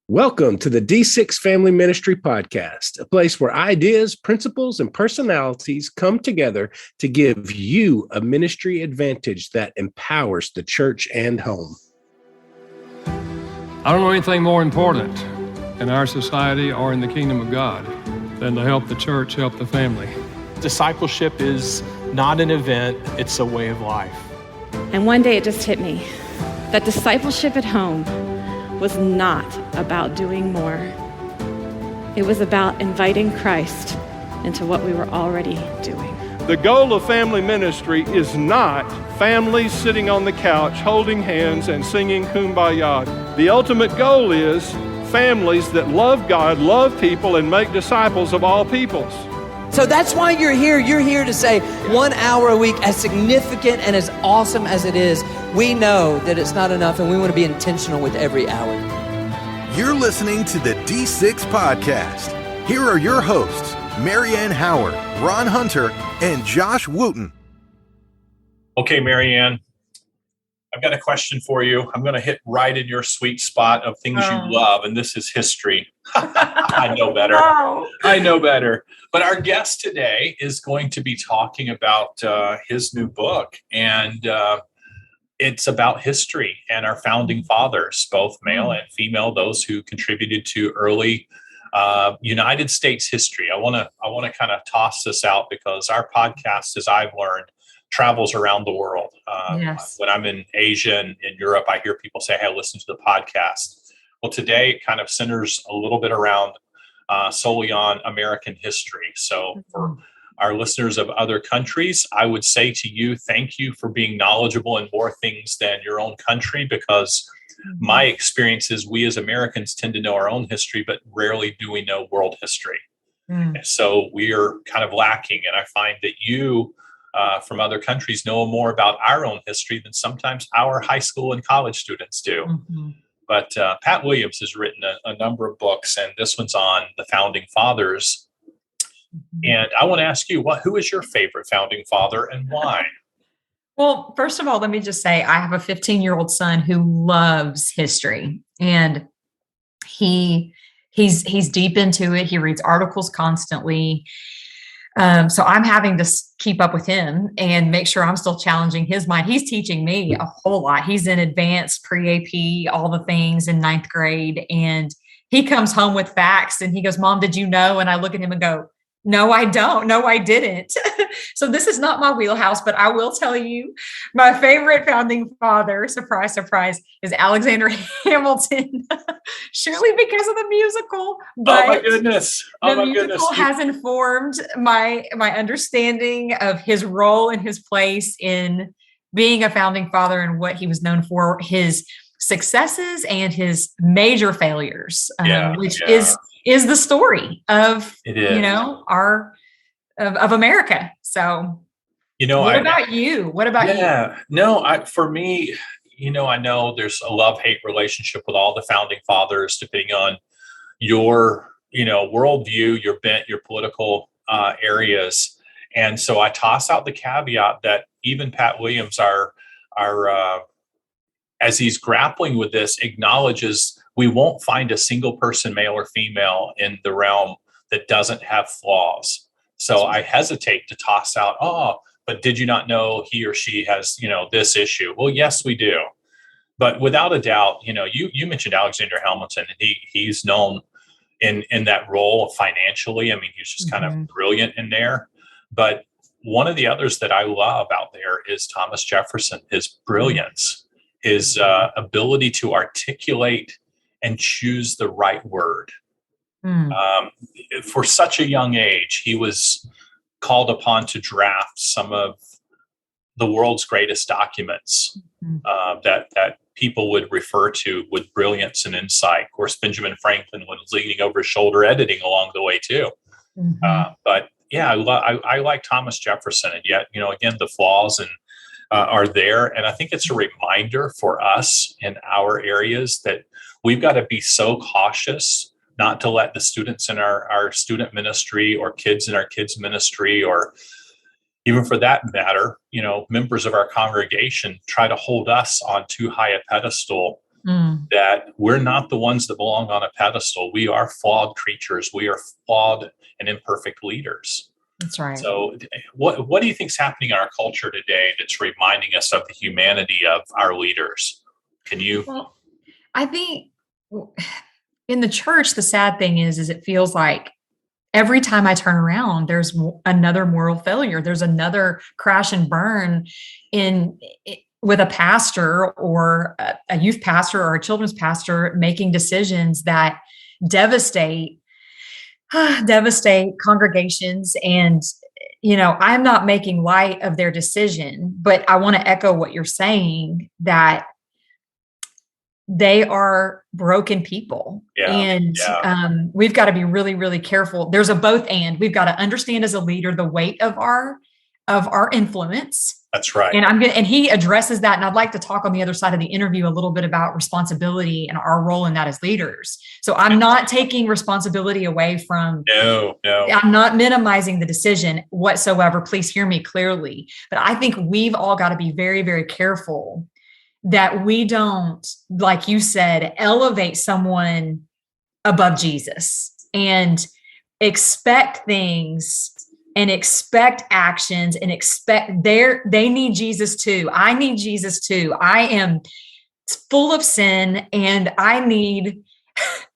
Welcome to the D6 Family Ministry Podcast, a place where ideas, principles, and personalities come together to give you a ministry advantage that empowers the church and home. I don't know anything more important in our society or in the kingdom of God than to help the church, help the family. Discipleship is not an event, it's a way of life. And one day it just hit me that discipleship at home was not about doing more. It was about inviting Christ into what we were already doing. The goal of family ministry is not families sitting on the couch holding hands and singing Kumbaya. The ultimate goal is families that love God, love people, and make disciples of all peoples. So that's why you're here. You're here to say 1 hour a week, as significant and as awesome as it is, we know that it's not enough and we want to be intentional with every hour. You're listening to the D6 Podcast. Here are your hosts, Marianne Howard, Ron Hunter, and Josh Wooten. Okay, Marianne, I've got a question for you. I'm going to hit right in your sweet spot of things you love, and this is history. I know better. I know better. But our guest today is going to be talking about his new book, and it's about history and our founding fathers, both male and female, those who contributed to early United States history. I want to kind of toss this out because our podcast, as I've learned, travels around the world. Yes. When I'm in Asia and in Europe, I hear people say, hey, listen to the podcast. Well, today it kind of centers a little bit around solely on American history. So for our listeners of other countries, I would say to you, thank you for being knowledgeable in more things than your own country, because my experience is we as Americans tend to know our own history, but rarely do we know world history. And so we are kind of lacking. And I find that you from other countries know more about our own history than sometimes our high school and college students do. But Pat Williams has written a number of books, and this one's on the founding fathers. And I want to ask you, who is your favorite founding father and why? Well, first of all, let me just say I have a 15-year-old son who loves history, and he's deep into it. He reads articles constantly. So I'm having to keep up with him and make sure I'm still challenging his mind. He's teaching me a whole lot. He's in advanced pre-AP, all the things in 9th grade. And he comes home with facts and he goes, Mom, did you know? And I look at him and go, no, I don't. No, I didn't. So this is not my wheelhouse, but I will tell you my favorite founding father, surprise, surprise, is Alexander Hamilton. Surely because of the musical. But oh my goodness. The musical has informed my understanding of his role and his place in being a founding father and what he was known for, his successes and his major failures, which is the story of, our of America. So, what about you? What about you? No, for me, I know there's a love-hate relationship with all the founding fathers, depending on your, worldview, your bent, your political areas. And so I toss out the caveat that even Pat Williams, our as he's grappling with this, acknowledges we won't find a single person, male or female, in the realm that doesn't have flaws. So I hesitate to toss out, but did you not know he or she has, this issue? Well, yes, we do. But without a doubt, you mentioned Alexander Hamilton, and he's known in that role financially. I mean, he's just kind of brilliant in there. But one of the others that I love out there is Thomas Jefferson, his brilliance, his ability to articulate and choose the right word. For such a young age, he was called upon to draft some of the world's greatest documents that people would refer to with brilliance and insight. Of course, Benjamin Franklin was leaning over his shoulder editing along the way too. But yeah, I like Thomas Jefferson, and yet, again, the flaws are there. And I think it's a reminder for us in our areas that we've got to be so cautious not to let the students in our student ministry or kids in our kids ministry, or even for that matter, members of our congregation try to hold us on too high a pedestal that we're not the ones that belong on a pedestal. We are flawed creatures. We are flawed and imperfect leaders. That's right. So what do you think is happening in our culture today that's reminding us of the humanity of our leaders? Can you? Well, I think in the church, the sad thing is it feels like every time I turn around, there's another moral failure. There's another crash and burn with a pastor or a youth pastor or a children's pastor making decisions that devastate congregations. And, I'm not making light of their decision, but I want to echo what you're saying, that they are broken people. And we've got to be really, really careful. There's a both and. We've got to understand as a leader the weight of our influence. That's right. And he addresses that. And I'd like to talk on the other side of the interview a little bit about responsibility and our role in that as leaders. So I'm not taking responsibility away from. No. I'm not minimizing the decision whatsoever. Please hear me clearly. But I think we've all got to be very, very careful that we don't, like you said, elevate someone above Jesus and expect things and expect actions and expect they need Jesus too. I need Jesus too. I am full of sin and I need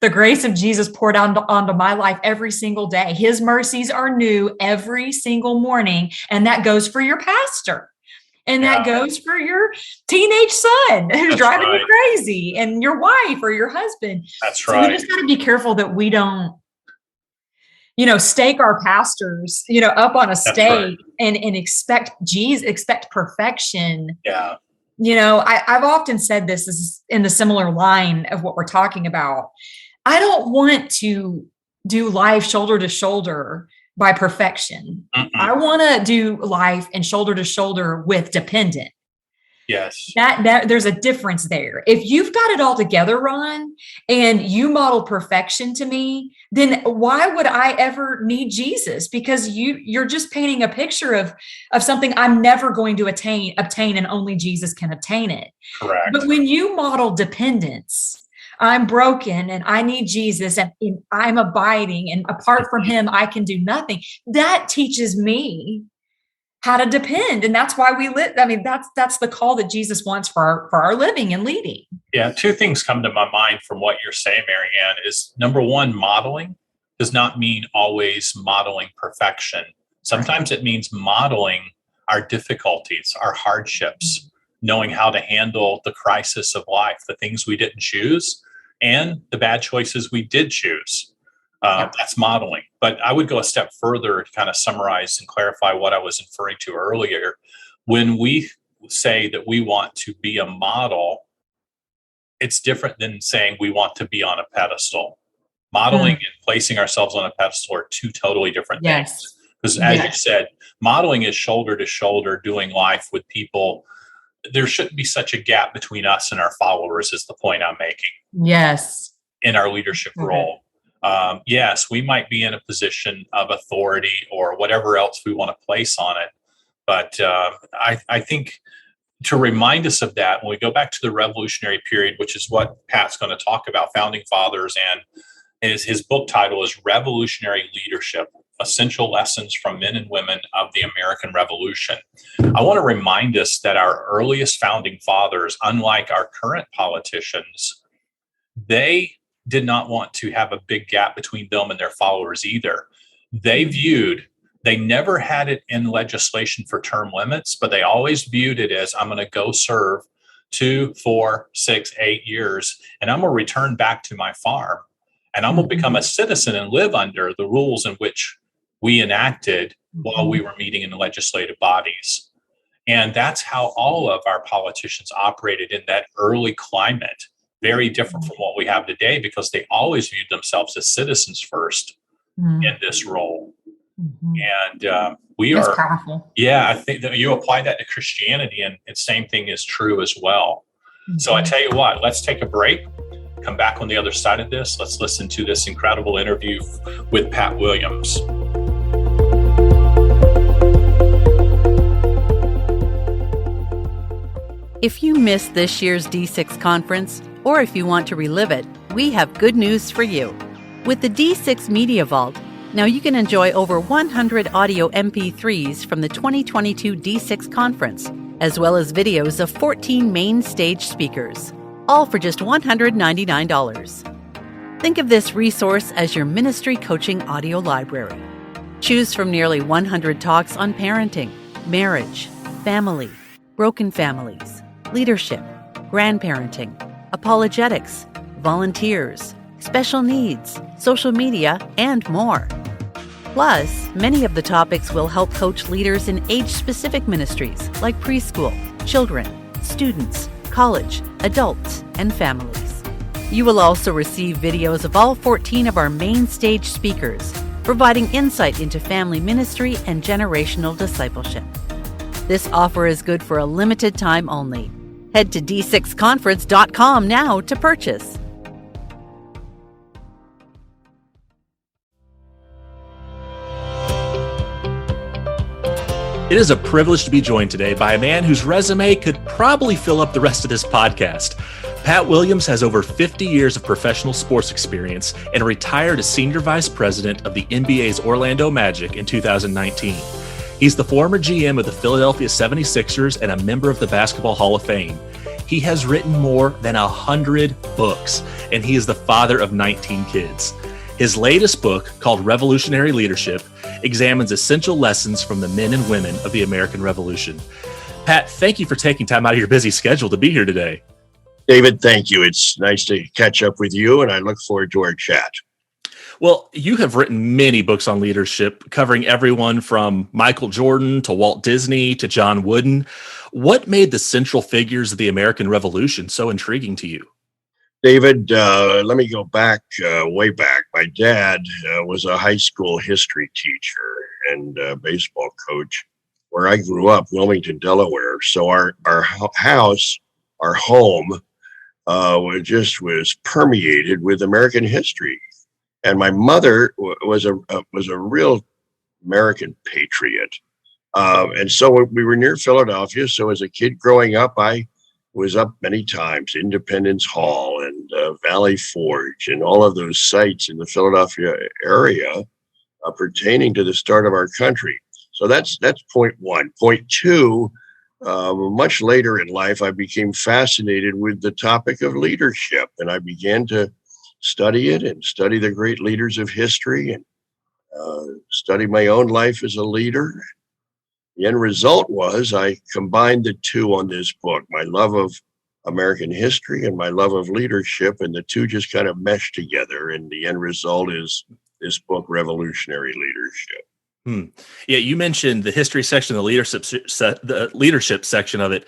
the grace of Jesus poured out onto my life every single day. His mercies are new every single morning. And that goes for your pastor. And that goes for your teenage son who's driving you crazy, and your wife or your husband. That's right. So we just got to be careful that we don't, stake our pastors, up on a stake and expect perfection. Yeah. I've often said this is in the similar line of what we're talking about. I don't want to do life shoulder to shoulder by perfection. I want to do life and shoulder to shoulder with dependent. Yes. That there's a difference there. If you've got it all together, Ron, and you model perfection to me, then why would I ever need Jesus? Because you're just painting a picture of something I'm never going to obtain, and only Jesus can obtain it. Correct. But when you model dependence, I'm broken and I need Jesus and I'm abiding, and apart from him, I can do nothing. That teaches me how to depend. And that's why we live. I mean, that's the call that Jesus wants for our living and leading. Yeah. Two things come to my mind from what you're saying, Marianne, is number one, modeling does not mean always modeling perfection. Sometimes it means modeling our difficulties, our hardships, knowing how to handle the crisis of life, the things we didn't choose, and the bad choices we did choose. That's modeling. But I would go a step further to kind of summarize and clarify what I was referring to earlier. When we say that we want to be a model, it's different than saying we want to be on a pedestal. Modeling and placing ourselves on a pedestal are two totally different things. Because as you said, modeling is shoulder to shoulder doing life with people. There shouldn't be such a gap between us and our followers, is the point I'm making. Yes. In our leadership role. Yes, we might be in a position of authority or whatever else we want to place on it. But I think to remind us of that, when we go back to the Revolutionary period, which is what Pat's going to talk about, Founding Fathers, and his book title is Revolutionary Leadership, Essential Lessons from Men and Women of the American Revolution. I want to remind us that our earliest founding fathers, unlike our current politicians, they did not want to have a big gap between them and their followers either. They never had it in legislation for term limits, but they always viewed it as, I'm going to go serve 2, 4, 6, 8 years, and I'm going to return back to my farm, and I'm going to become a citizen and live under the rules in which we enacted while we were meeting in the legislative bodies. And that's how all of our politicians operated in that early climate. Very different from what we have today, because they always viewed themselves as citizens first in this role. And That's powerful. Yeah, I think that you apply that to Christianity, and the same thing is true as well. So I tell you what, let's take a break, come back on the other side of this. Let's listen to this incredible interview with Pat Williams. If you missed this year's D6 conference, Or if you want to relive it, we have good news for you. With the D6 Media Vault, now you can enjoy over 100 audio MP3s from the 2022 D6 conference, as well as videos of 14 main stage speakers, all for just $199. Think of this resource as your ministry coaching audio library. Choose from nearly 100 talks on parenting, marriage, family, broken families, leadership, grandparenting, apologetics, volunteers, special needs, social media, and more. Plus, many of the topics will help coach leaders in age-specific ministries like preschool, children, students, college, adults, and families. You will also receive videos of all 14 of our main stage speakers, providing insight into family ministry and generational discipleship. This offer is good for a limited time only. Head to d6conference.com now to purchase. It is a privilege to be joined today by a man whose resume could probably fill up the rest of this podcast. Pat Williams has over 50 years of professional sports experience and retired as Senior Vice President of the NBA's Orlando Magic in 2019. He's the former GM of the Philadelphia 76ers and a member of the Basketball Hall of Fame. He has written more than 100 books, and he is the father of 19 kids. His latest book, called Revolutionary Leadership, examines essential lessons from the men and women of the American Revolution. Pat, thank you for taking time out of your busy schedule to be here today. David, thank you. It's nice to catch up with you, and I look forward to our chat. Well, you have written many books on leadership, covering everyone from Michael Jordan to Walt Disney to John Wooden. What made the central figures of the American Revolution so intriguing to you? David, let me go back, way back. My dad was a high school history teacher and baseball coach where I grew up, Wilmington, Delaware. So our house, our home, was permeated with American history. And my mother was a real American patriot. And so we were near Philadelphia. So as a kid growing up, I was up many times, Independence Hall and Valley Forge and all of those sites in the Philadelphia area pertaining to the start of our country. So that's point one. Point two, much later in life, I became fascinated with the topic of leadership, and I began to study it and study the great leaders of history and study my own life as a leader. The end result was I combined the two on this book, my love of American history and my love of leadership, and the two just kind of meshed together. And the end result is this book, Revolutionary Leadership. Yeah, you mentioned the history section, the leadership section of it.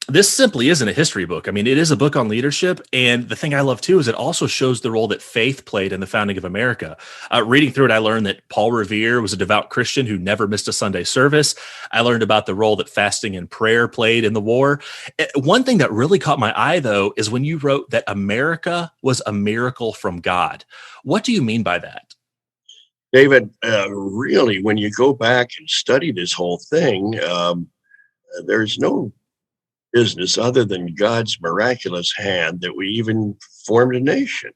This simply isn't a history book. I mean, it is a book on leadership. And the thing I love, too, is it also shows the role that faith played in the founding of America. Reading through it, I learned that Paul Revere was a devout Christian who never missed a Sunday service. I learned about the role that fasting and prayer played in the war. One thing that really caught my eye, though, is when you wrote that America was a miracle from God. What do you mean by that? David, really, when you go back and study this whole thing, there's no business other than God's miraculous hand that we even formed a nation.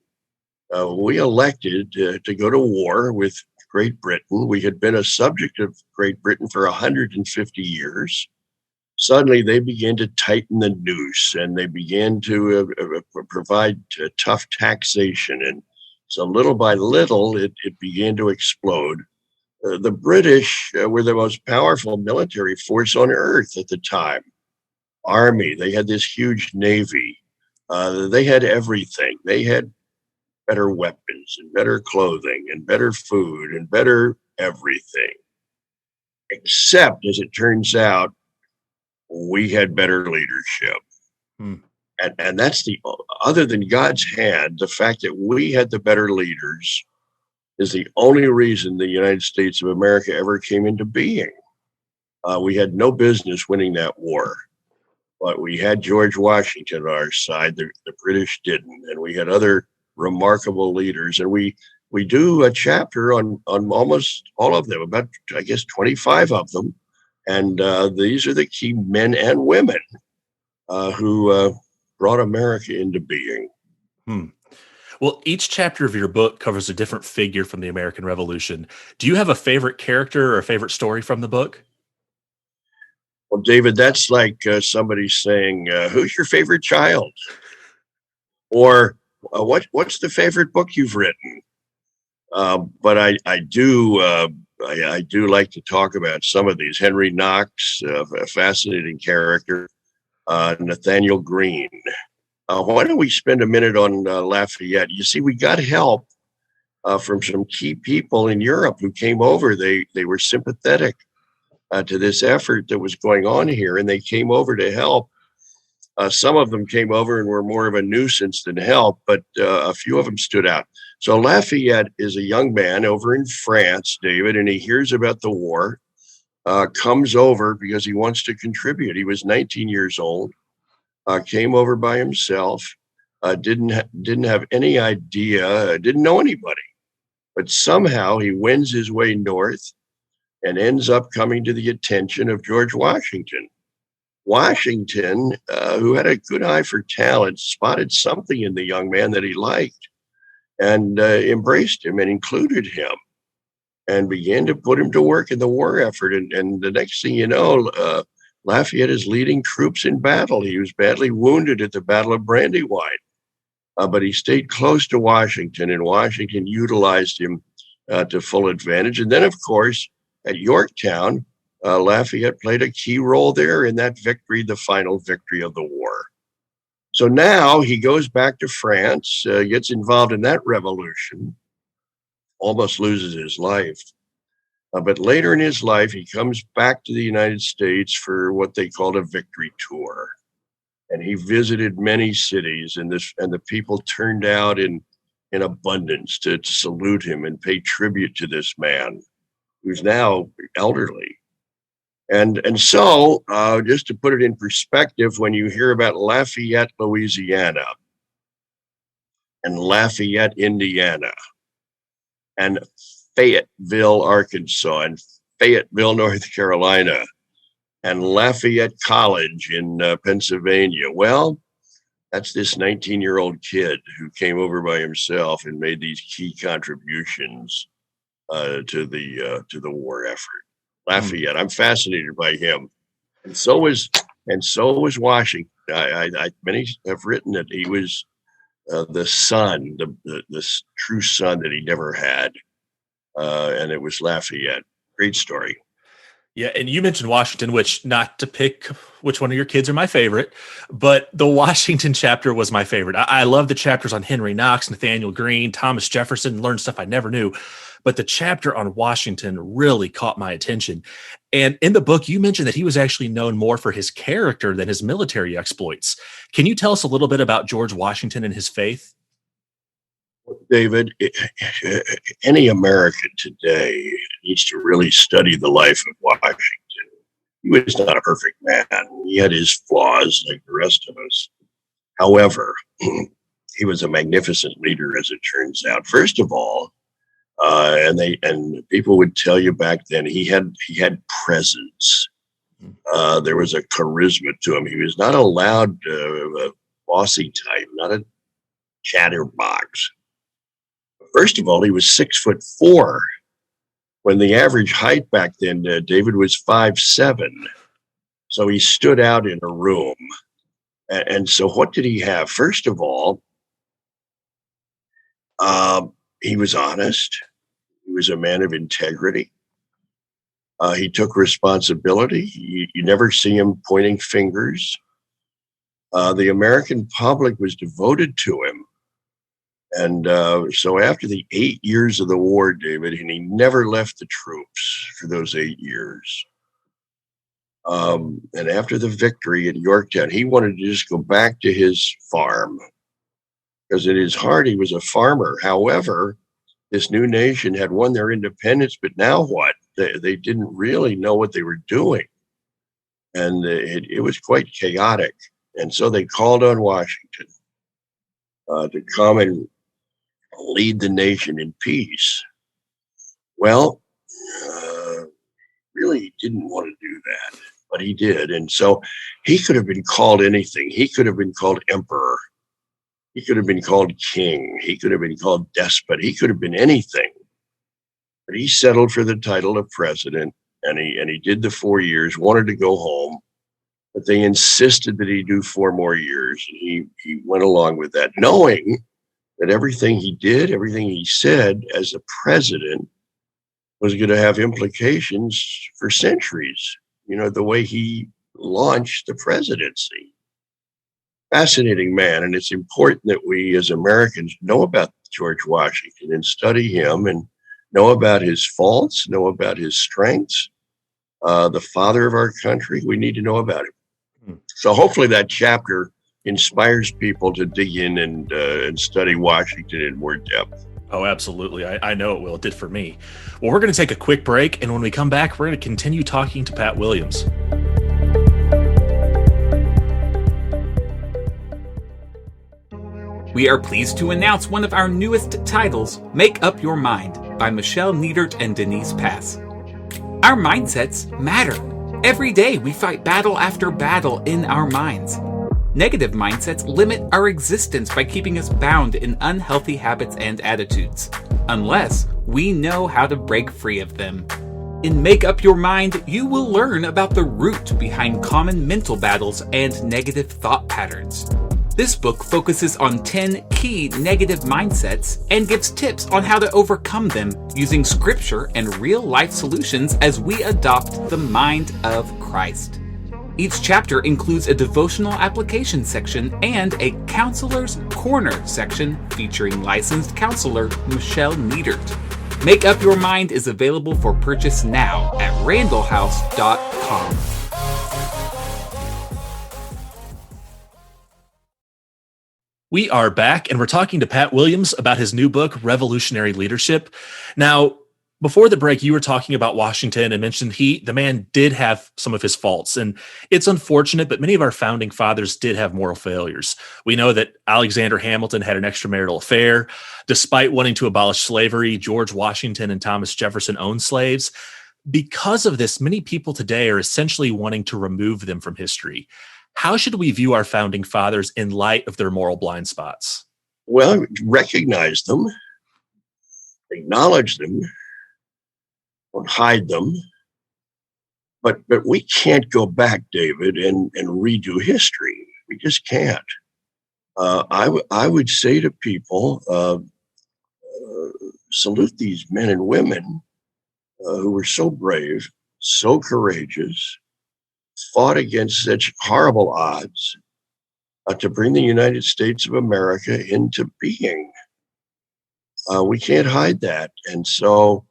We elected to go to war with Great Britain. We had been a subject of Great Britain for 150 years. Suddenly they began to tighten the noose and they began to provide tough taxation. And so little by little, it began to explode. The British were the most powerful military force on earth at the time. Army, they had this huge navy. They had everything. They had better weapons and better clothing and better food and better everything. Except, as it turns out, we had better leadership. And that's other than God's hand, the fact that we had the better leaders is the only reason the United States of America ever came into being. We had no business winning that war. But we had George Washington on our side. The British didn't, and we had other remarkable leaders. And we do a chapter on almost all of them, about, I guess, 25 of them. And these are the key men and women who brought America into being. Well, each chapter of your book covers a different figure from the American Revolution. Do you have a favorite character or a favorite story from the book? Well, David, that's like somebody saying, who's your favorite child? Or what's the favorite book you've written? But I do like to talk about some of these. Henry Knox, a fascinating character. Nathaniel Greene. Why don't we spend a minute on Lafayette? You see, we got help from some key people in Europe who came over. They were sympathetic to this effort that was going on here, and they came over to help. Some of them came over and were more of a nuisance than help, but a few of them stood out. So Lafayette is a young man over in France, David, and he hears about the war, comes over because he wants to contribute. He was 19 years old, came over by himself, didn't have any idea, didn't know anybody, but somehow he wins his way north and ends up coming to the attention of George Washington. Washington, who had a good eye for talent, spotted something in the young man that he liked and embraced him and included him and began to put him to work in the war effort. And the next thing you know, Lafayette is leading troops in battle. He was badly wounded at the Battle of Brandywine, but he stayed close to Washington, and Washington utilized him to full advantage. And then, of course, at Yorktown, Lafayette played a key role there in that victory, the final victory of the war. So now he goes back to France, gets involved in that revolution, almost loses his life. But later in his life, he comes back to the United States for what they called a victory tour. And he visited many cities, and the people turned out in abundance to salute him and pay tribute to this man who's now elderly. And so, just to put it in perspective, when you hear about Lafayette, Louisiana, and Lafayette, Indiana, and Fayetteville, Arkansas, and Fayetteville, North Carolina, and Lafayette College in Pennsylvania, well, that's this 19-year-old kid who came over by himself and made these key contributions to the war effort. Lafayette, I'm fascinated by him, and so was Washington. Many have written that he was the son, the true son that he never had, and it was Lafayette. Great story. Yeah, and you mentioned Washington, which, not to pick which one of your kids are my favorite, but the Washington chapter was my favorite. I love the chapters on Henry Knox, Nathaniel Greene, Thomas Jefferson, learned stuff I never knew. But the chapter on Washington really caught my attention. And in the book, you mentioned that he was actually known more for his character than his military exploits. Can you tell us a little bit about George Washington and his faith? David, any American today needs to really study the life of Washington. He was not a perfect man. He had his flaws like the rest of us. However, he was a magnificent leader, as it turns out. First of all, and people would tell you back then, he had presence. There was a charisma to him. He was not a loud, bossy type, not a chatterbox. First of all, he was 6'4", when the average height back then, David, was 5'7". So he stood out in a room. And so what did he have? First of all, he was honest. He was a man of integrity. He took responsibility. You never see him pointing fingers. The American public was devoted to him. And so after the 8 years of the war, David, and he never left the troops for those 8 years. And after the victory at Yorktown, he wanted to just go back to his farm, because in his heart, he was a farmer. However, this new nation had won their independence, but now what? They didn't really know what they were doing. And it was quite chaotic. And so they called on Washington to come and lead the nation in peace. Well, really didn't want to do that. but he did. And so he could have been called anything. He could have been called emperor. He could have been called king. He could have been called despot. He could have been anything. But he settled for the title of president, and he did the 4 years, wanted to go home, but they insisted that he do 4 more years. And he went along with that, knowing that everything he did, everything he said as a president was going to have implications for centuries. You know, the way he launched the presidency. Fascinating man. And it's important that we as Americans know about George Washington and study him and know about his faults, know about his strengths. The father of our country, we need to know about him. So hopefully that chapter inspires people to dig in and study Washington in more depth. Oh, absolutely. I know it will. It did for me. Well, we're going to take a quick break, and when we come back, we're going to continue talking to Pat Williams. We are pleased to announce one of our newest titles, Make Up Your Mind, by Michelle Niedert and Denise Pass. Our mindsets matter. Every day we fight battle after battle in our minds. Negative mindsets limit our existence by keeping us bound in unhealthy habits and attitudes, unless we know how to break free of them. In Make Up Your Mind, you will learn about the root behind common mental battles and negative thought patterns. This book focuses on 10 key negative mindsets and gives tips on how to overcome them using scripture and real-life solutions as we adopt the mind of Christ. Each chapter includes a devotional application section and a Counselor's Corner section featuring licensed counselor Michelle Niedert. Make Up Your Mind is available for purchase now at randallhouse.com. We are back, and we're talking to Pat Williams about his new book, Revolutionary Leadership. Now, before the break, you were talking about Washington and mentioned the man did have some of his faults, and it's unfortunate, but many of our founding fathers did have moral failures. We know that Alexander Hamilton had an extramarital affair. Despite wanting to abolish slavery, George Washington and Thomas Jefferson owned slaves. Because of this, many people today are essentially wanting to remove them from history. How should we view our founding fathers in light of their moral blind spots? Well, recognize them, acknowledge them, don't hide them. But we can't go back, David, and redo history. We just can't. I would say to people, salute these men and women who were so brave, so courageous, fought against such horrible odds to bring the United States of America into being. We can't hide that. And so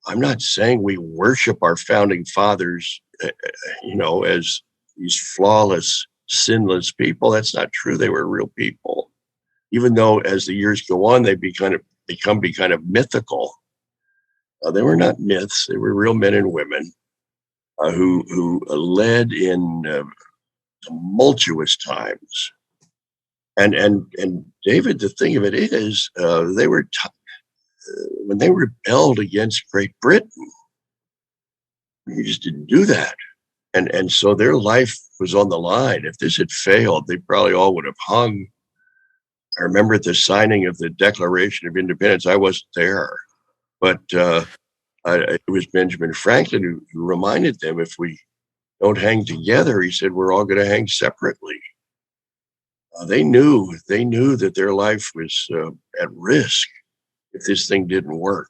I'm not saying we worship our founding fathers, as these flawless, sinless people. That's not true. They were real people. Even though as the years go on, they become mythical. They were not myths. They were real men and women who led in tumultuous times. And David, the thing of it is, they were when they rebelled against Great Britain, you just didn't do that. And so their life was on the line. If this had failed, they probably all would have hung. I remember at the signing of the Declaration of Independence, I wasn't there, but it was Benjamin Franklin who reminded them, if we don't hang together, he said, we're all going to hang separately. They knew that their life was at risk if this thing didn't work.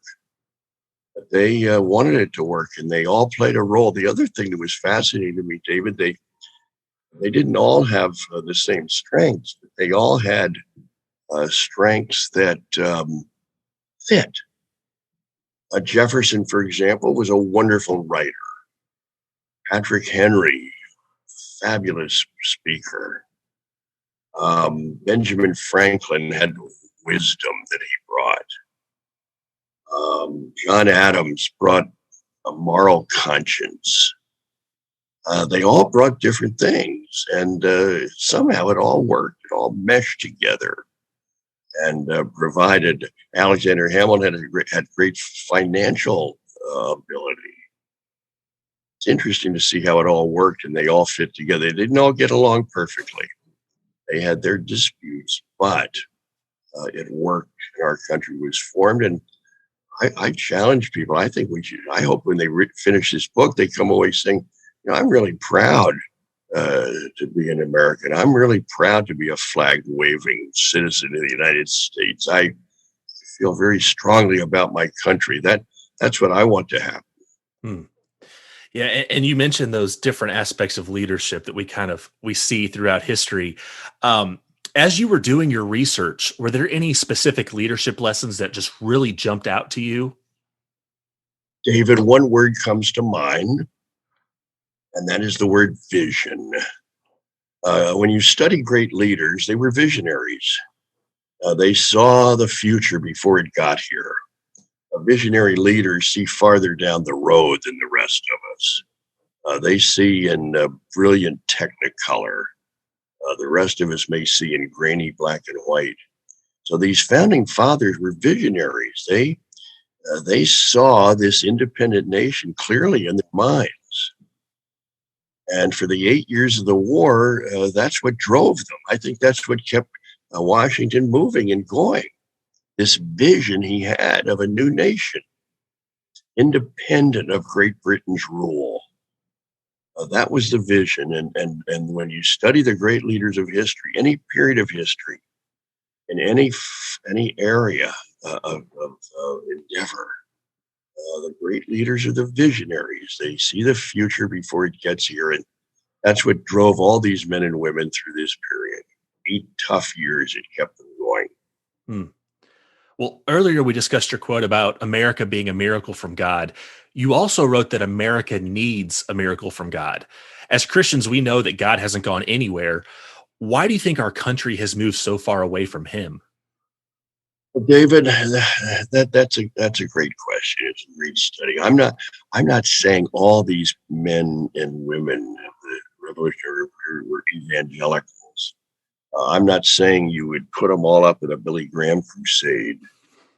But they wanted it to work, and they all played a role. The other thing that was fascinating to me, David, they didn't all have the same strengths, but they all had strengths that fit. Jefferson, for example, was a wonderful writer. Patrick Henry, fabulous speaker. Benjamin Franklin had wisdom that he brought. John Adams brought a moral conscience. They all brought different things, and somehow it all worked. It all meshed together and provided. Alexander Hamilton had great financial ability. it's interesting to see how it all worked and they all fit together. They didn't all get along perfectly. They had their disputes, but it worked and our country was formed. And I challenge people. I think I hope when they finish this book, they come away saying, I'm really proud to be an American. I'm really proud to be a flag-waving citizen of the United States. I feel very strongly about my country. That's what I want to happen. Yeah, and you mentioned those different aspects of leadership that we see throughout history. As you were doing your research, were there any specific leadership lessons that just really jumped out to you? David, one word comes to mind, and that is the word vision. When you study great leaders, they were visionaries. They saw the future before it got here. Visionary leaders see farther down the road than the rest of us. They see in brilliant technicolor. The rest of us may see in grainy black and white. So these founding fathers were visionaries. They saw this independent nation clearly in their minds. And for the 8 years of the war, that's what drove them. I think that's what kept Washington moving and going. This vision he had of a new nation, independent of Great Britain's rule. That was the vision. And when you study the great leaders of history, any period of history, in any area of endeavor, the great leaders are the visionaries. They see the future before it gets here. And that's what drove all these men and women through this period. 8 tough years, it kept them going. Well, earlier we discussed your quote about America being a miracle from God. You also wrote that America needs a miracle from God. As Christians, we know that God hasn't gone anywhere. Why do you think our country has moved so far away from him? Well, David, that's a great question. It's a great study. I'm not saying all these men and women of the Revolutionary period were evangelicals. I'm not saying you would put them all up at a Billy Graham crusade,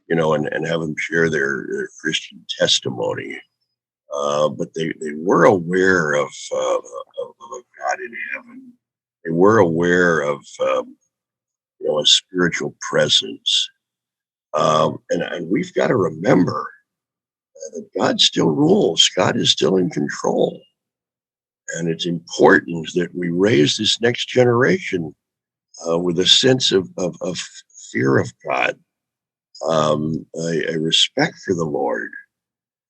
and have them share their Christian testimony. But they were aware of a God in heaven. They were aware of a spiritual presence. And we've got to remember that God still rules. God is still in control. And it's important that we raise this next generation with a sense of fear of God, a respect for the Lord.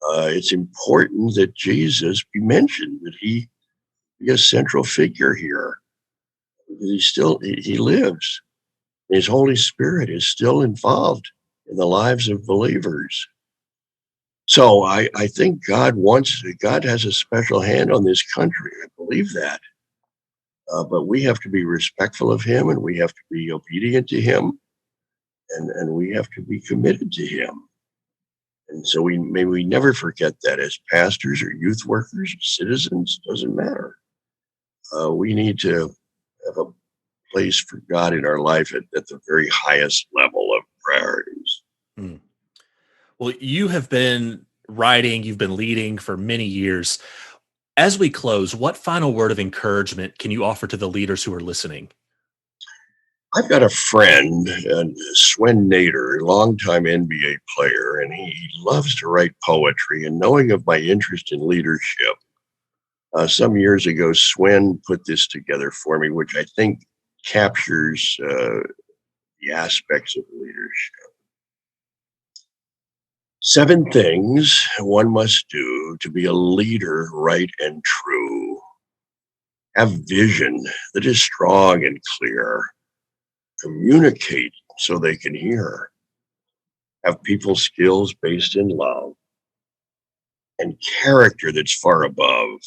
It's important that Jesus be mentioned, that he be a central figure here. Because he lives. His Holy Spirit is still involved in the lives of believers. So I think God has a special hand on this country. I believe that. But we have to be respectful of him, and we have to be obedient to him, and we have to be committed to him. And so we never forget that as pastors or youth workers, citizens, doesn't matter. We need to have a place for God in our life at the very highest level of priorities. Well, you have been writing, you've been leading for many years. As we close, what final word of encouragement can you offer to the leaders who are listening? I've got a friend, Swen Nader, a longtime NBA player, and he loves to write poetry. And knowing of my interest in leadership, some years ago, Swen put this together for me, which I think captures the aspects of leadership. 7 things one must do to be a leader, right and true. Have vision that is strong and clear. Communicate so they can hear. Have people skills based in love. And character that's far above.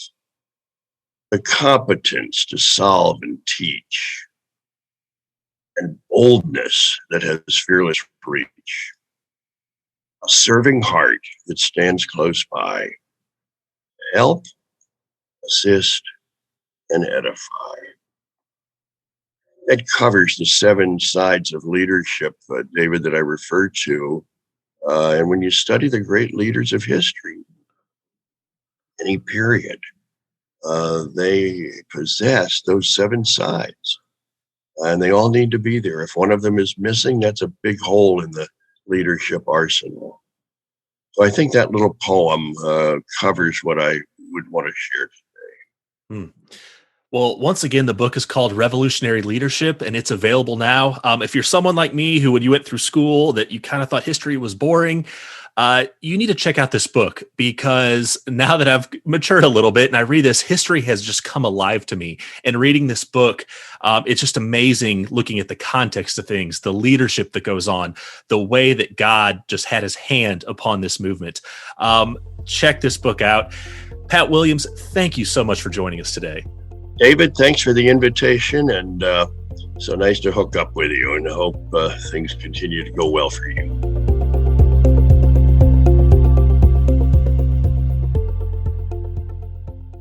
The competence to solve and teach. And boldness that has fearless reach. A serving heart that stands close by. Help, assist, and edify. That covers the 7 sides of leadership, David, that I referred to. And when you study the great leaders of history, any period, they possess those 7 sides, and they all need to be there. If one of them is missing, that's a big hole in the leadership arsenal. So I think that little poem covers what I would want to share today. Well, once again, the book is called Revolutionary Leadership, and it's available now. If you're someone like me who, when you went through school, that you kind of thought history was boring, you need to check out this book, because now that I've matured a little bit and I read this, history has just come alive to me. And reading this book, it's just amazing looking at the context of things, the leadership that goes on, the way that God just had his hand upon this movement. Check this book out. Pat Williams, thank you so much for joining us today. David, thanks for the invitation, and so nice to hook up with you, and I hope things continue to go well for you.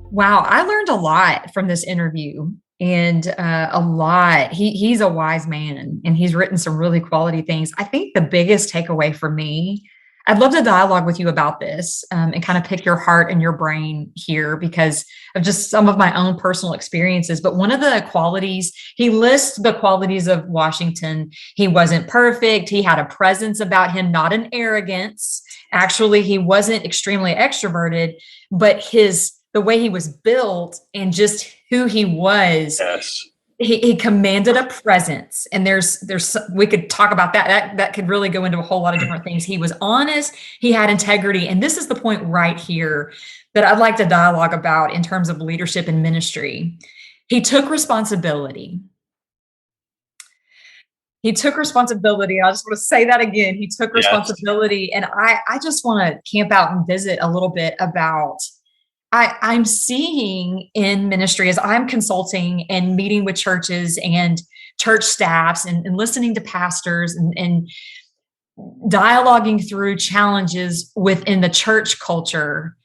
Wow, I learned a lot from this interview, and a lot. He's a wise man, and he's written some really quality things. I think the biggest takeaway for me, I'd love to dialogue with you about this and kind of pick your heart and your brain here because of just some of my own personal experiences. But one of the qualities, he lists the qualities of Washington. He wasn't perfect. He had a presence about him, not an arrogance. Actually, he wasn't extremely extroverted, but the way he was built and just who he was. Yes. He commanded a presence, and we could talk about that could really go into a whole lot of different things. He was honest, he had integrity, and this is the point right here that I'd like to dialogue about in terms of leadership and ministry. He took responsibility. I just want to say that again. He took responsibility, and I just want to camp out and visit a little bit about I'm seeing in ministry as I'm consulting and meeting with churches and church staffs and listening to pastors and dialoguing through challenges within the church culture.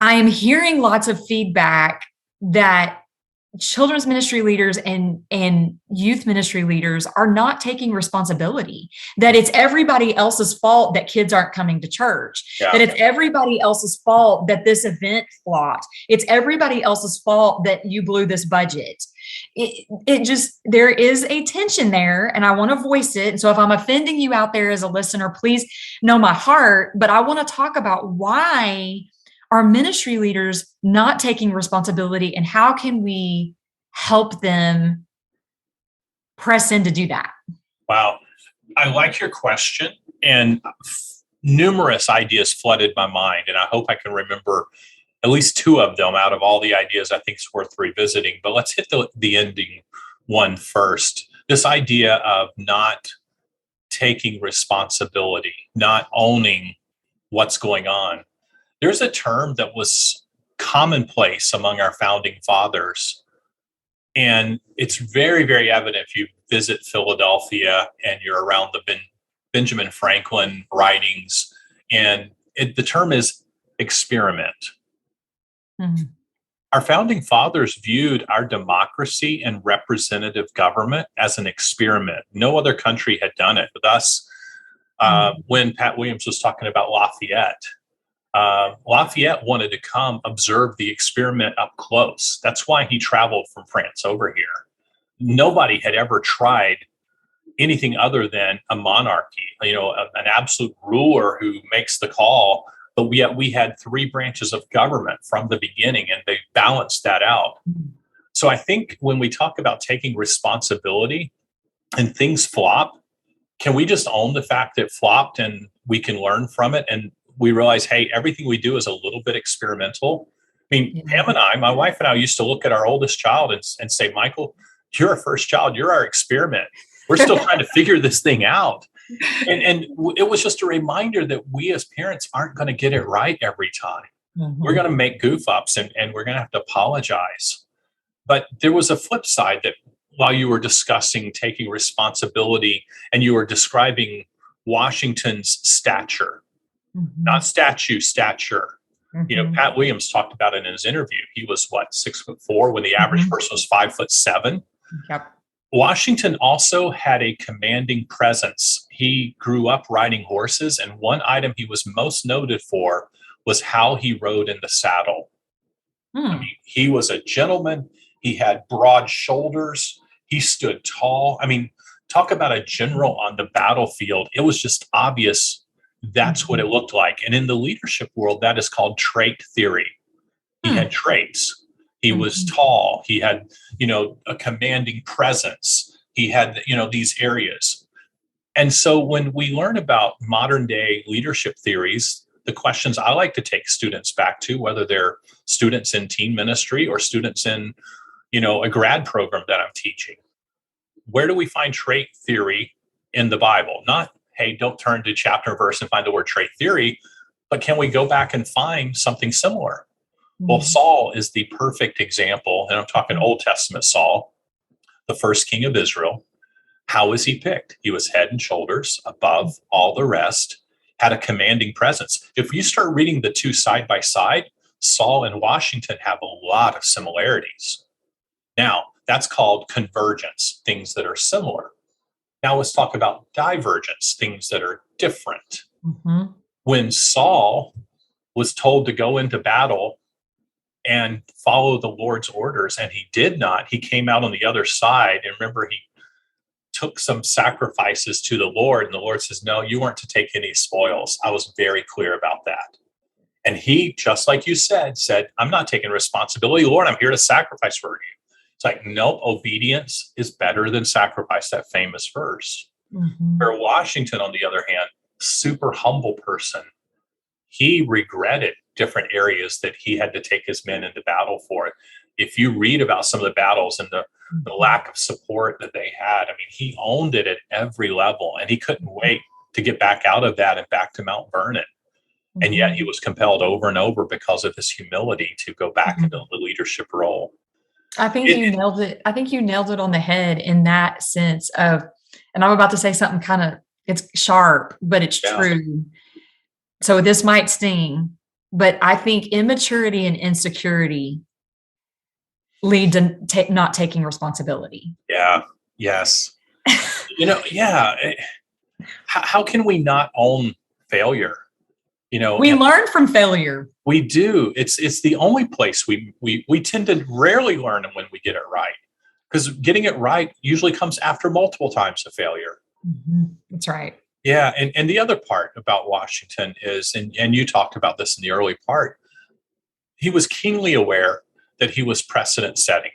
I am hearing lots of feedback that children's ministry leaders and youth ministry leaders are not taking responsibility, that it's everybody else's fault that kids aren't coming to church, that it's everybody else's fault that this event flopped. It's everybody else's fault that you blew this budget. There is a tension there, and I want to voice it. And so if I'm offending you out there as a listener, please know my heart, but I want to talk about why are ministry leaders not taking responsibility, and how can we help them press in to do that? Wow. I like your question, and numerous ideas flooded my mind, and I hope I can remember at least 2 of them out of all the ideas I think is worth revisiting. But let's hit the ending one first. This idea of not taking responsibility, not owning what's going on. There's a term that was commonplace among our founding fathers, and it's very, very evident if you visit Philadelphia and you're around the Benjamin Franklin writings, and the term is experiment. Mm-hmm. Our founding fathers viewed our democracy and representative government as an experiment. No other country had done it with us. When Pat Williams was talking about Lafayette, Lafayette wanted to come observe the experiment up close. That's why he traveled from France over here. Nobody had ever tried anything other than a monarchy, an absolute ruler who makes the call. But yet we had 3 branches of government from the beginning, and they balanced that out. So I think when we talk about taking responsibility and things flop, can we just own the fact that it flopped and we can learn from it? And we realize, hey, everything we do is a little bit experimental. I mean, Pam and my wife and I used to look at our oldest child and say, Michael, you're our first child. You're our experiment. We're still trying to figure this thing out. And it was just a reminder that we as parents aren't going to get it right every time. Mm-hmm. We're going to make goof ups and we're going to have to apologize. But there was a flip side that while you were discussing taking responsibility and you were describing Washington's stature, not stature. Mm-hmm. Pat Williams talked about it in his interview. He was 6'4" when the average person was 5'7". Yep. Washington also had a commanding presence. He grew up riding horses, and one item he was most noted for was how he rode in the saddle. I mean, he was a gentleman. He had broad shoulders. He stood tall. I mean, talk about a general on the battlefield. It was just obvious that's what it looked like. And in the leadership world, that is called trait theory. He had traits. He was tall. He had, a commanding presence. He had, these areas. And so when we learn about modern day leadership theories, the questions I like to take students back to, whether they're students in teen ministry or students in, a grad program that I'm teaching, where do we find trait theory in the Bible? Not, hey, don't turn to chapter and verse and find the word trait theory, but can we go back and find something similar? Well, Saul is the perfect example, and I'm talking Old Testament Saul, the first king of Israel. How was he picked? He was head and shoulders above all the rest, had a commanding presence. If you start reading the two side by side, Saul and Washington have a lot of similarities. Now, that's called convergence, things that are similar. Now let's talk about divergence, things that are different. When Saul was told to go into battle and follow the Lord's orders, and he did not, he came out on the other side. And remember, he took some sacrifices to the Lord, and the Lord says, no, you weren't to take any spoils. I was very clear about that. And he, just like you said, I'm not taking responsibility. Lord, I'm here to sacrifice for you. It's like, no, obedience is better than sacrifice, that famous verse. Where Washington, on the other hand, super humble person, he regretted different areas that he had to take his men into battle for. If you read about some of the battles and the lack of support that they had, I mean, he owned it at every level, and he couldn't wait to get back out of that and back to Mount Vernon. And yet he was compelled over and over because of his humility to go back into the leadership role. I think you nailed it. I think you nailed it on the head in that sense of, and I'm about to say something kind of, it's sharp, but it's true. So this might sting, but I think immaturity and insecurity lead to not taking responsibility. Yeah. Yes. How can we not own failure? We learn from failure. We do. It's the only place we tend to rarely learn when we get it right, because getting it right usually comes after multiple times of failure. That's right. Yeah. And the other part about Washington is, and you talked about this in the early part, he was keenly aware that he was precedent setting.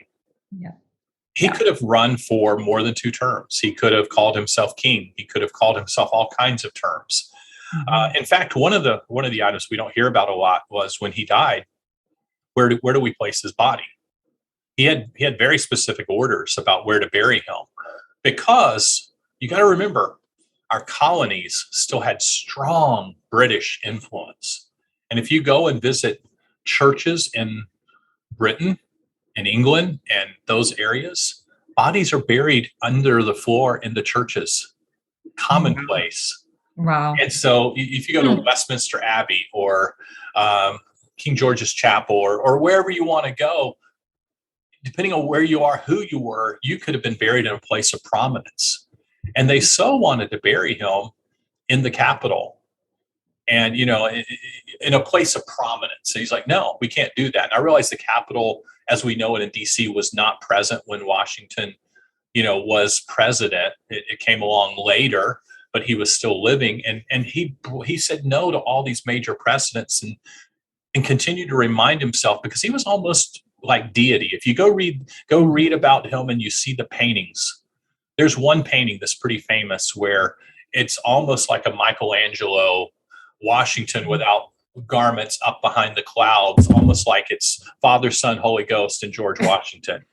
He could have run for more than 2 terms. He could have called himself king. He could have called himself all kinds of terms. In fact, one of the items we don't hear about a lot was when he died, where do we place his body? He had very specific orders about where to bury him, because you got to remember, our colonies still had strong British influence. And if you go and visit churches in Britain and England and those areas, bodies are buried under the floor in the churches, commonplace. Wow. And so if you go to Westminster Abbey or King George's Chapel or wherever you want to go, depending on where you are, who you were, you could have been buried in a place of prominence. And they so wanted to bury him in the Capitol and, in a place of prominence. And he's like, no, we can't do that. And I realize the Capitol, as we know it in DC, was not present when Washington, was president. It came along later, but he was still living. And he said no to all these major precedents and continued to remind himself, because he was almost like deity. If you go read about him and you see the paintings, there's one painting that's pretty famous where it's almost like a Michelangelo Washington without garments up behind the clouds, almost like it's Father, Son, Holy Ghost and George Washington.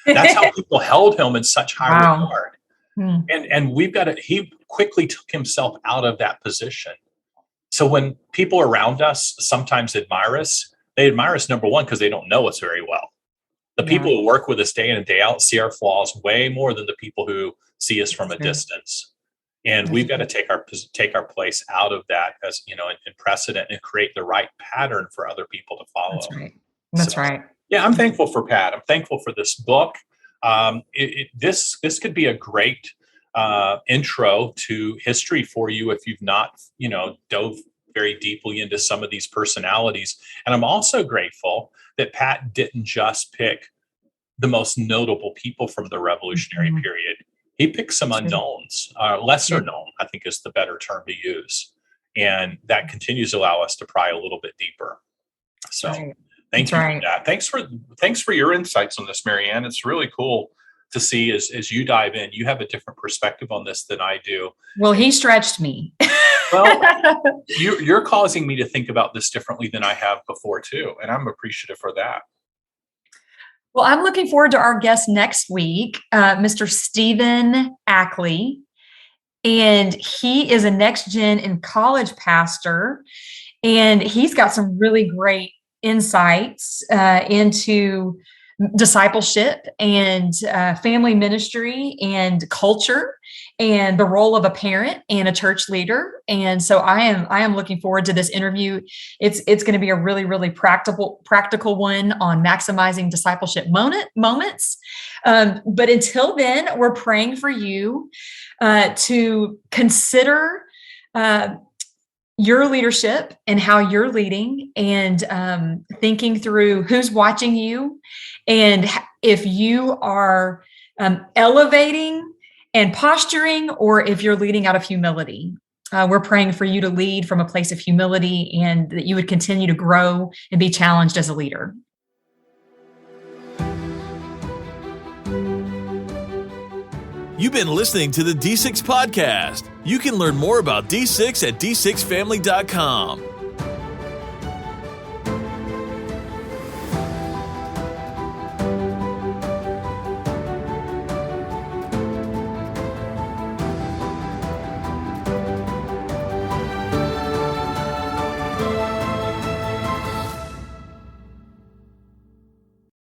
That's how people held him in such high regard. And he quickly took himself out of that position. So when people around us sometimes admire us, they admire us, number one, because they don't know us very well. The people who work with us day in and day out see our flaws way more than the people who see us from a distance. And we've got to take our place out of that as, in precedent and create the right pattern for other people to follow. That's right. That's right. Yeah, I'm thankful for Pat. I'm thankful for this book. This could be a great intro to history for you if you've not, dove very deeply into some of these personalities. And I'm also grateful that Pat didn't just pick the most notable people from the Revolutionary period. He picked some unknowns, lesser known, I think is the better term to use. And that continues to allow us to pry a little bit deeper. So thank you for that. Thanks for your insights on this, Marianne. It's really cool to see as you dive in, you have a different perspective on this than I do. Well, he stretched me. Well, you're causing me to think about this differently than I have before too. And I'm appreciative for that. Well, I'm looking forward to our guest next week, Mr. Stephen Ackley. And he is a next gen and college pastor. And he's got some really great insights into discipleship and family ministry and culture and the role of a parent and a church leader. And so I am looking forward to this interview. It's going to be a really, really practical one on maximizing discipleship moments. But until then, we're praying for you to consider your leadership and how you're leading, and thinking through who's watching you, and if you are elevating and posturing, or if you're leading out of humility. We're praying for you to lead from a place of humility, and that you would continue to grow and be challenged as a leader. You've been listening to the D6 Podcast. You can learn more about D6 at d6family.com.